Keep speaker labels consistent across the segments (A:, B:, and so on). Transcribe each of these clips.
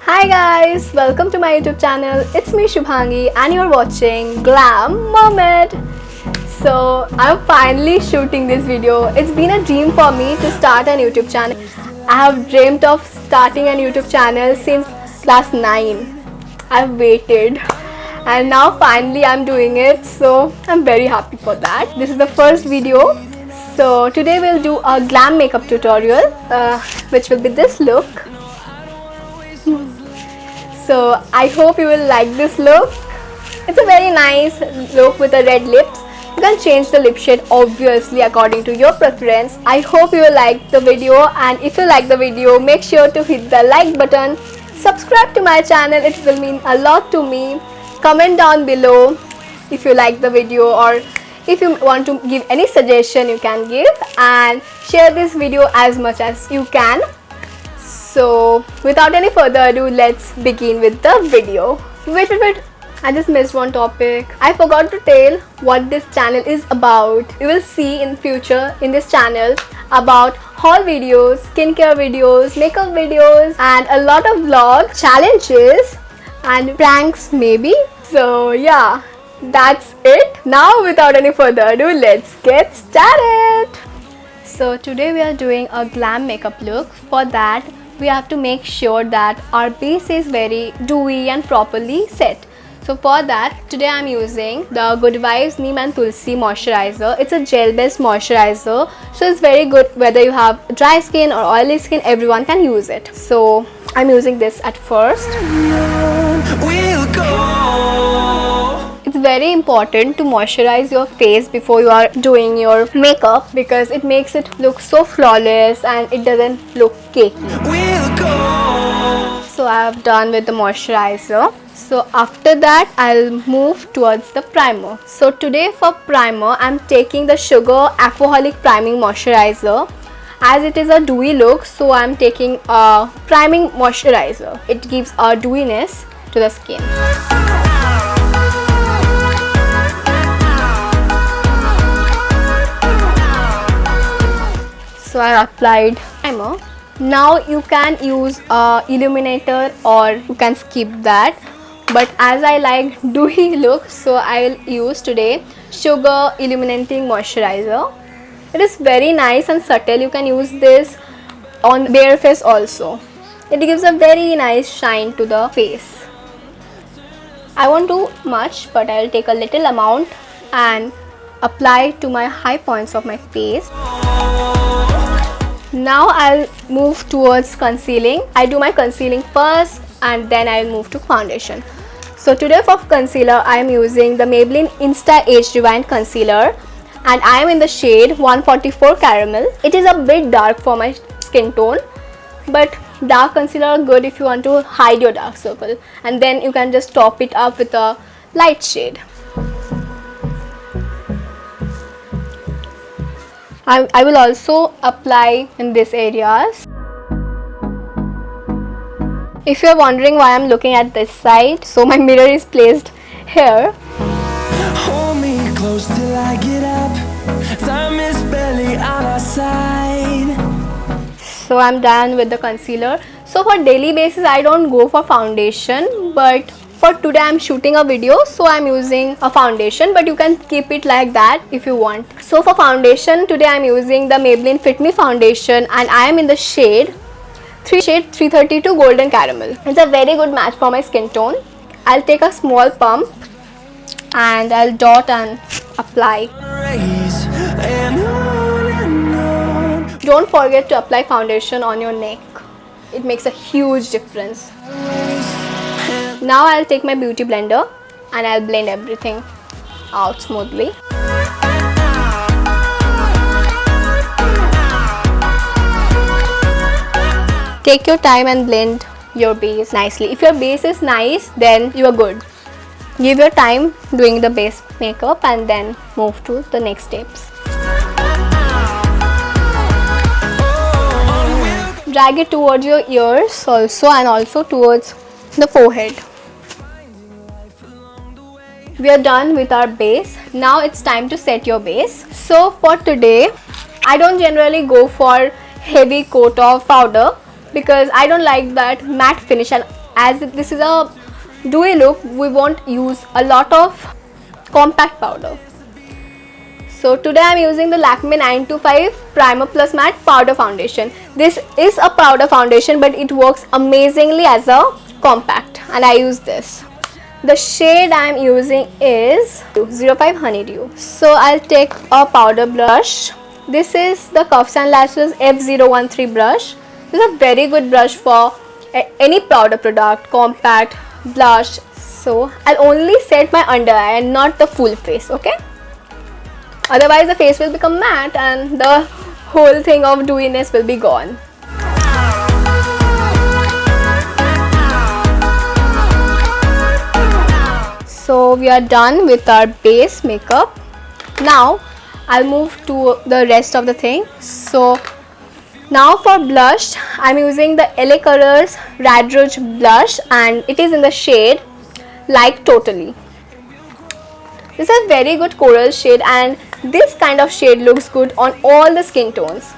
A: Hi guys, welcome to my YouTube channel. It's me Shubhangi and you're watching Glam Mermaid. So I'm finally shooting this video. It's been a dream for me to start a YouTube channel. I have dreamt of starting a YouTube channel since class 9. I've waited and now finally I'm doing it, so I'm very happy for that. This is the first video. So today we'll do a glam makeup tutorial which will be this look. So I hope you will like this look. It's a very nice look with a red lips. You can change the lip shade obviously according to your preference. I hope you will like the video, and if you like the video, make sure to hit the like button. Subscribe to my channel, it will mean a lot to me. Comment down below if you like the video, or if you want to give any suggestion you can give, and share this video as much as you can. So without any further ado, let's begin with the video. Wait, I just missed one topic. I forgot to tell what this channel is about. You will see in future in this channel about haul videos, skincare videos, makeup videos, and a lot of vlog challenges and pranks maybe. So yeah, that's it. Now without any further ado, let's get started. So today we are doing a glam makeup look. For that we have to make sure that our base is very dewy and properly set. So for that, today I am using the Good Vibes Neem and Tulsi moisturizer. It's a gel based moisturizer, so it's very good whether you have dry skin or oily skin, everyone can use it. So I'm using this at first. It's very important to moisturize your face before you are doing your makeup, because it makes it look so flawless and it doesn't look cakey. So I have done with the moisturizer. So after that I'll move towards the primer. So today for primer I'm taking the Sugar Aquaholic Priming Moisturizer. As it is a dewy look, so I'm taking a priming moisturizer. It gives a dewiness to the skin. So I applied primer. Now you can use a illuminator or you can skip that, but as I like dewy look, so I will use today Sugar Illuminating Moisturizer. It is very nice and subtle. You can use this on bare face also. It gives a very nice shine to the face. I won't do much, but I will take a little amount and apply to my high points of my face. Now I'll move towards concealing. I do my concealing first and then I'll move to foundation. So today for concealer I am using the Maybelline Insta Age Rewind Concealer, and I am in the shade 144 Caramel. It is a bit dark for my skin tone, but dark concealer are good if you want to hide your dark circle, and then you can just top it up with a light shade. I will also apply in these areas. If you are wondering why I'm looking at this side, so my mirror is placed here.
B: Hold me close till I get up. Time is barely on our side.
A: So I'm done with the concealer. So for daily basis I don't go for foundation, but for today I'm shooting a video, so I'm using a foundation, but you can keep it like that if you want. So for foundation today I'm using the Maybelline Fit Me foundation, and I am in the shade 332 Golden Caramel. It's a very good match for my skin tone. I'll take a small pump and I'll dot and apply. Don't forget to apply foundation on your neck. It makes a huge difference. Now I'll take my beauty blender and I'll blend everything out smoothly. Take your time and blend your base nicely. If your base is nice, then you are good. Give your time doing the base makeup and then move to the next steps. Drag it towards your ears also, and also towards the forehead. We are done with our base. Now it's time to set your base. So for today I don't generally go for heavy coat of powder, because I don't like that matte finish, and as this is a dewy look, we won't use a lot of compact powder. So today I am using the Lakme 925 Primer Plus Matte Powder Foundation. This is a powder foundation, but it works amazingly as a compact, and I use this. The shade I am using is 05 Honeydew. So I'll take a powder brush. This is the Cuffs and Lashes F013 brush. This is a very good brush for any powder product, compact, blush. So I'll only set my under eye and not the full face, okay? Otherwise the face will become matte and the whole thing of dewiness will be gone. So we are done with our base makeup. Now I'll move to the rest of the thing. So now for blush, I'm using the LA Colors Rad Rouge blush, and it is in the shade Like Totally. This is a very good coral shade, and this kind of shade looks good on all the skin tones.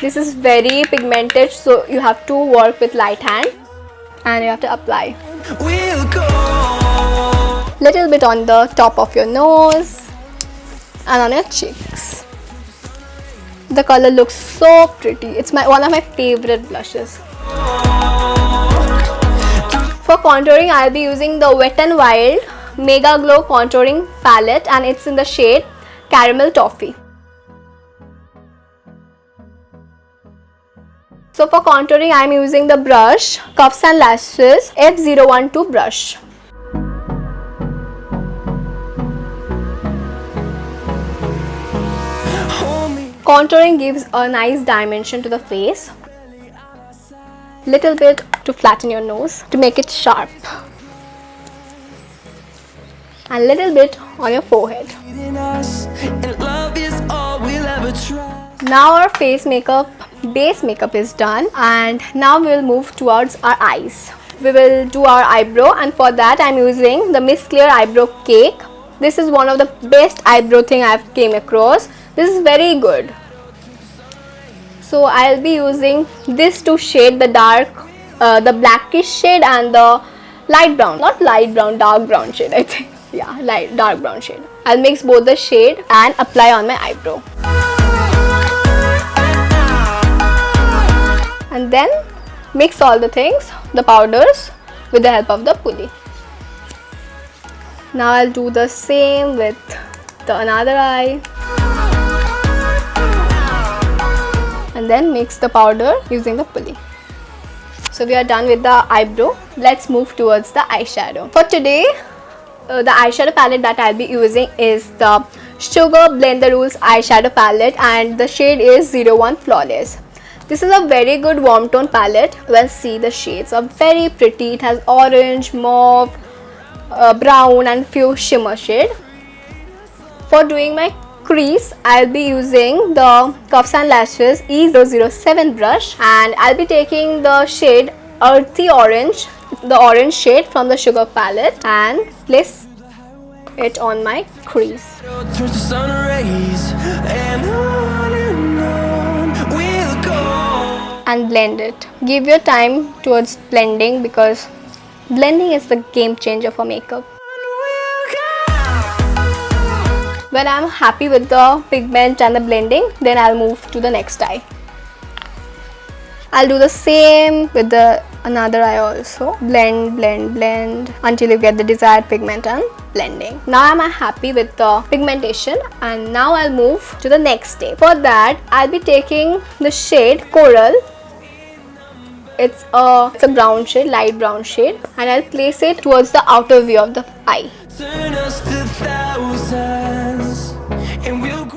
A: This is very pigmented, so you have to work with light hand and you have to apply.
B: We'll go.
A: Little bit on the top of your nose and on your cheeks. The color looks so pretty. It's one of my favorite blushes. For contouring, I'll be using the Wet n Wild Mega Glow Contouring Palette, and it's in the shade Caramel Toffee. So for contouring, I'm using the brush Cuffs and Lashes F012 brush. Contouring gives a nice dimension to the face. Little bit to flatten your nose to make it sharp. And little bit on your forehead. Now our face makeup, base makeup is done, and now we will move towards our eyes. We will do our eyebrow, and for that I am using the Miss Clear Eyebrow Cake. This is one of the best eyebrow thing I have came across. This is very good. So I'll be using this to shade the dark, the blackish shade and the light brown, not light brown, dark brown shade, I think. Yeah, light dark brown shade. I'll mix both the shade and apply on my eyebrow. And then mix all the things, the powders, with the help of the pulley. Now I'll do the same with the another eye. And then mix the powder using the pulley. So we are done with the eyebrow. Let's move towards the eyeshadow. For today, the eyeshadow palette that I'll be using is the Sugar Blend the Rules eyeshadow palette, and the shade is 01 Flawless. This is a very good warm tone palette. Well, see, the shades are very pretty. It has orange, mauve, brown and few shimmer shade. For doing my crease, I'll be using the Cuffs and Lashes E007 brush, and I'll be taking the shade Earthy Orange, the orange shade from the Sugar palette, and place it on my crease. And blend it. Give your time towards blending, because blending is the game changer for makeup. When I'm happy with the pigment and the blending, then I'll move to the next eye. I'll do the same with the another eye also. Blend, blend, blend until you get the desired pigment and blending. Now I'm happy with the pigmentation, and now I'll move to the next step. For that, I'll be taking the shade Coral. It's a brown shade, light brown shade, and I'll place it towards the outer view of the eye.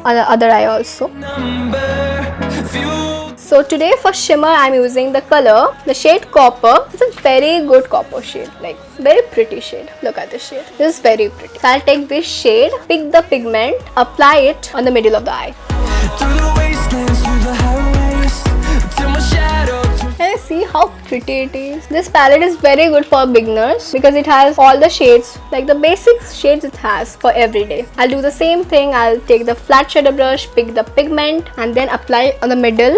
A: On the other eye also. So today for shimmer, I'm using the color, the shade Copper. It's a very good copper shade, like very pretty shade. Look at this shade. This is very pretty. So I'll take this shade, pick the pigment, apply it on the middle of the eye. Can you see how pretty it is? This palette is very good for beginners because it has all the shades, like the basic shades it has for every day. I'll do the same thing. I'll take the flat shader brush, pick the pigment, and then apply on the middle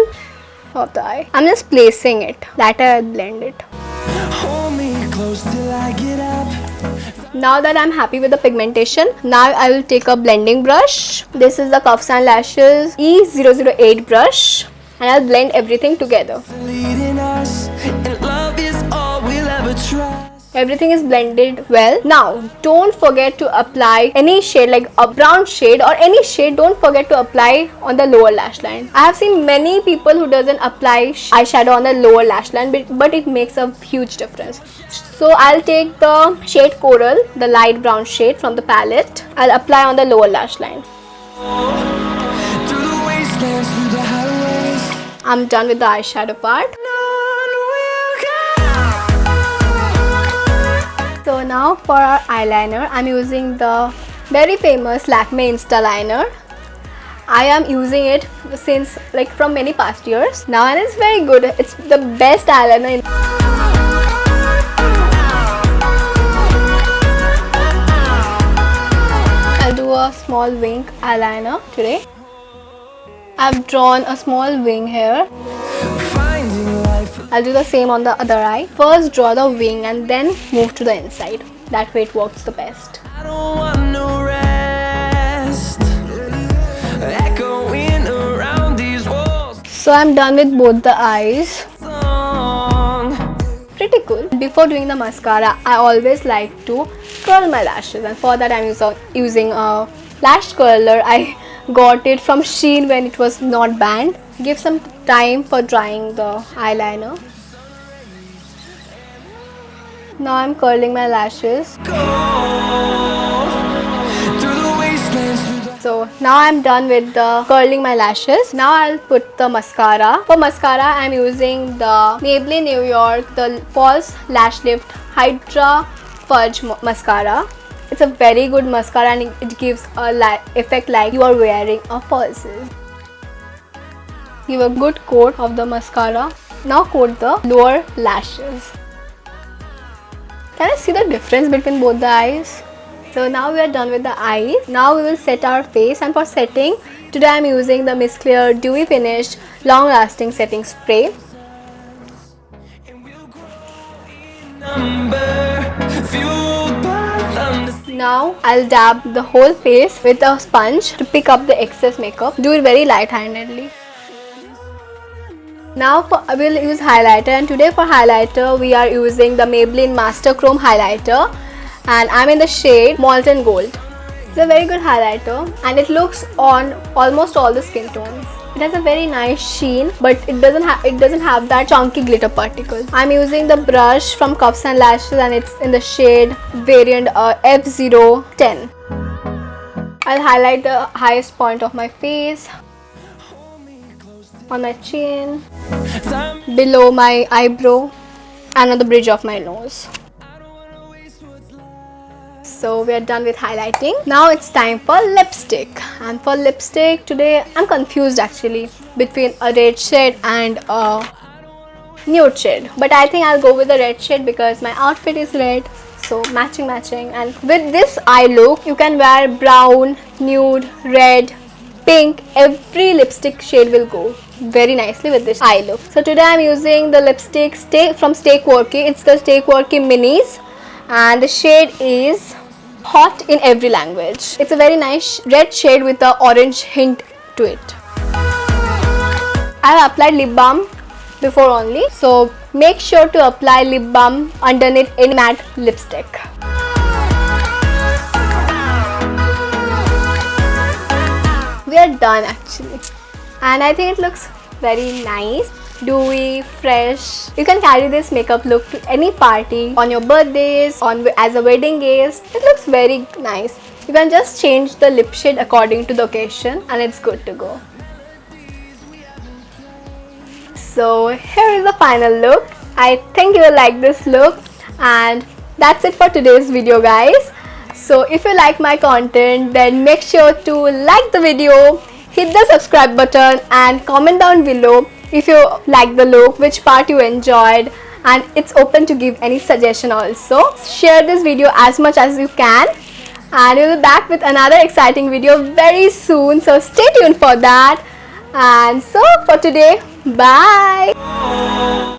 A: of the eye. I'm just placing it. Later I'll blend it.
B: Hold me close till I get up.
A: Now that I'm happy with the pigmentation, now I will take a blending brush. This is the Cuffs and Lashes E008 brush, and I'll blend everything together.
B: Leading us, and love is all we'll ever try.
A: Everything is blended well. Now don't forget to apply any shade, like a brown shade or any shade. Don't forget to apply on the lower lash line. I have seen many people who doesn't apply eyeshadow on the lower lash line, but it makes a huge difference. So I'll take the shade Coral, the light brown shade from the palette. I'll apply on the lower lash line.
B: Through the wastelands, through the highways.
A: I'm done with the eyeshadow part.
B: None will go.
A: So now for our eyeliner, I'm using the very famous Lakme Insta Liner. I am using it since like from many past years now, and it's very good. It's the best eyeliner. I'll do a small wing eyeliner today. I've drawn a small wing here.
B: Finding life.
A: I'll do the same on the other eye. First draw the wing and then move to the inside. That way it works the best.
B: I don't want no rest. Echoing around these walls.
A: So I'm done with both the eyes.
B: Song.
A: Pretty cool. Before doing the mascara, I always like to curl my lashes, and for that I'm using a lash curler. I got it from Shein when it was not banned. Give some time for drying the eyeliner. Now I'm curling my lashes.
B: Go through the wastelands, through the
A: So now I'm done with the curling my lashes. Now I'll put the mascara. For mascara, I'm using the Maybelline New York, the False Lash Lift Hydra Fudge Mascara. It's a very good mascara, and it gives a effect like you are wearing a falsies. Give a good coat of the mascara. Now coat the lower lashes. Can I see the difference between both the eyes? So now we are done with the eyes. Now we will set our face, and for setting, today I am using the Miss Clear Dewy Finish Long Lasting Setting Spray.
B: number. Fueled by thunder.
A: Now I'll dab the whole face with a sponge to pick up the excess makeup. Do it very light-handedly. Now we'll use highlighter, and today for highlighter we are using the Maybelline Master Chrome highlighter, and I'm in the shade Molten Gold. It's a very good highlighter, and it looks on almost all the skin tones. It has a very nice sheen, but it doesn't have that chunky glitter particle. I'm using the brush from Cuffs and Lashes, and it's in the shade variant F010. I'll highlight the highest point of my face, on my chin, below my eyebrow, and on the bridge of my nose. So we are done with highlighting. Now it's time for lipstick, and for lipstick today I'm confused actually between a red shade and a nude shade, but I think I'll go with the red shade because my outfit is red, so matching. And with this eye look you can wear brown, nude, red, pink. Every lipstick shade will go very nicely with this eye look. So today I'm using the lipstick from Stay Quirky. It's the Stay Quirky Minis, and the shade is Hot in Every Language. It's a very nice red shade with an orange hint to it. I have applied lip balm before only, so make sure to apply lip balm underneath any matte lipstick. We are done actually, and I think it looks very nice, dewy, fresh. You can carry this makeup look to any party, on your birthdays, as a wedding guest. It looks very nice. You can just change the lip shade according to the occasion, and it's good to go. So here is the final look. I think you will like this look, and that's it for today's video, guys. So if you like my content, then make sure to like the video, hit the subscribe button, and comment down below if you like the look, which part you enjoyed, and it's open to give any suggestion also. Share this video as much as you can, and we'll be back with another exciting video very soon, so stay tuned for that. And so for today, bye.